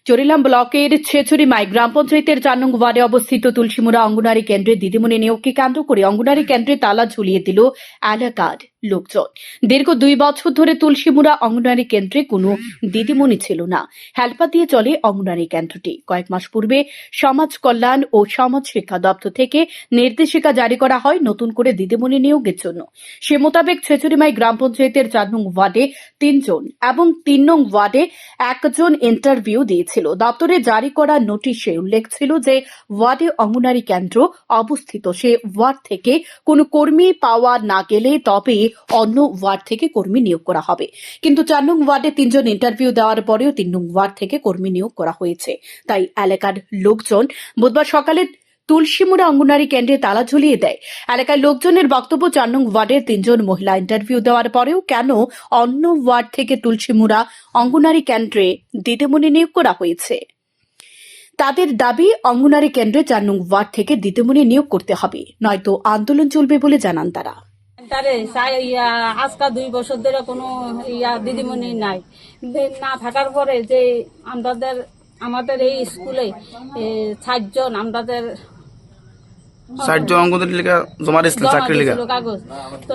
চরিলাম ব্লকের ছেছুরিমাই গ্রাম পঞ্চায়েতের 4 নং ওয়ার্ডে অবস্থিত তুলসীমুড়া অঙ্গনারী কেন্দ্রে দিদিমণি নিয়োগকে কেন্দ্র করে অঙ্গনারী কেন্দ্রে তালা ঝুলিয়ে দিল এলাকার লোকজন। দীর্ঘ 2 বছর ধরে তুলসীমুড়া অঙ্গনারী কেন্দ্রে কোনো দিদিমণি ছিল না। হেল্পার দিয়ে চলে অঙ্গনারী কেন্দ্রটি। কয়েক মাস পূর্বে সমাজ কল্যাণ ও সমাজ শিক্ষা দপ্তর থেকে নির্দেশিকা জারি করা হয় নতুন করে দিদিমণি নিয়োগের জন্য। সে মোতাবেক ছেছুরিমাই গ্রাম পঞ্চায়েতের 4 নং ওয়ার্ডে 3 জন এবং 3 নং ওয়ার্ডে 1 জন ইন্টারভিউ দিয়েছিল। দপ্তরে জারি করা নোটিশে উল্লেখ ছিল যে ওয়ার্ডে অঙ্গনারী কেন্দ্র অবস্থিত। সে ওয়ার্ড থেকে কোনো কর্মী পাওয়া না গেলে তবে অন্য ওয়ার্ড থেকে কর্মী নিয়োগ করা হবে। কিন্তু 4 নং ওয়ার্ডে 3 জন ইন্টারভিউ দেওয়ার পরেও 3 নং ওয়ার্ড থেকে কর্মী নিয়োগ করা হয়েছে। তাই এলাকার লোকজন বুধবার সকালে তুলসীমুড়া অঙ্গনারী কেন্দ্রে তালা ঝুলিয়ে দেয়। এলাকার লোকজনের বক্তব্য, 4 নং ওয়ার্ডের 3 জন মহিলা ইন্টারভিউ দেওয়ার পরেও কেন অন্য ওয়ার্ড থেকে তুলসীমুড়া অঙ্গনারী কেন্দ্রে দিদিমণি নিয়োগ করা হয়েছে। তাদের দাবি, অঙ্গনারী কেন্দ্রে 4 নং ওয়ার্ড থেকে দিদিমণি নিয়োগ করতে হবে, নয়তো আন্দোলন চলবে বলে জানান তারা। আজকা 2 বছর ধরে কোনো দিদিমণি নাই, না থাকার পরে যে আমাদের এই স্কুলে 60 জন আমাদের 60 জন অঙ্গনওয়াড়ি লেখা জমা দিছিল চাকরি লেখা কাগজ তো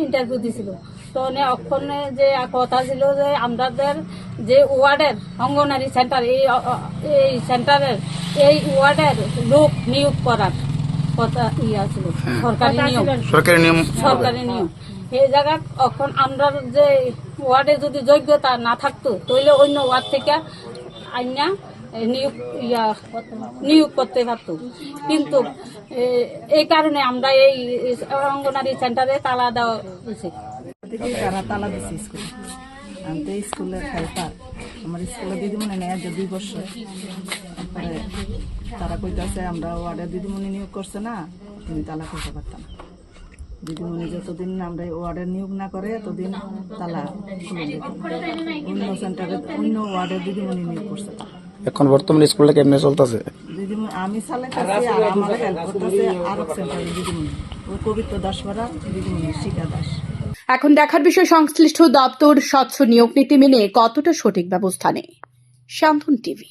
ইন্টারভিউ দিছিল। তো ওখানে যে কথা ছিল যে আমাদের যে ওয়ার্ডের অঙ্গনারী সেন্টার এই সেন্টারের এই ওয়ার্ডের লোক নিয়োগ করার কথা ছিল, সরকারি নিয়ম। এই জায়গায় এখন আমরা যে ওয়ার্ডে যদি যোগ্যতা না থাকতো তাহলে অন্য ওয়ার্ড থেকে আইনা নিয়োগ করতে পারতো। কিন্তু এই কারণে আমরা এই অঙ্গনারী সেন্টারে তালা দেওয়া উচিত। তারা তালা দিচ্ছে স্কুলে। আমি তো স্কুলের হেল্পার, আমার স্কুলে দিদিমণি নেয় যে 2 বছর। তারপরে তারা কইতেছে আমরা ওয়ার্ডের দিদিমণি নিয়োগ করছে না, তুমি তালা খুলতে পারতাম। দিদিমণি যতদিন আমরা ওয়ার্ডের নিয়োগ না করে ততদিন তালা খুলে দিত। অন্য সেন্টারে অন্য ওয়ার্ডের দিদিমণি নিয়োগ করছে। এখন বর্তমানে স্কুলটা কেমনে চলতেছে? দিদিমণি আমি চালাইতেছি আর আমার হেল্প করতেছে আর সেন্টারে দিদিমণি, ও পবিত্র দাসপাড়া দিদিমণি শিখা দাস। এখন দেখার বিষয় সংশ্লিষ্ট দপ্তর স্বচ্ছ নিয়োগ নীতি মেনে কতটা সঠিক ব্যবস্থা নেয়। শান্তন টিভি।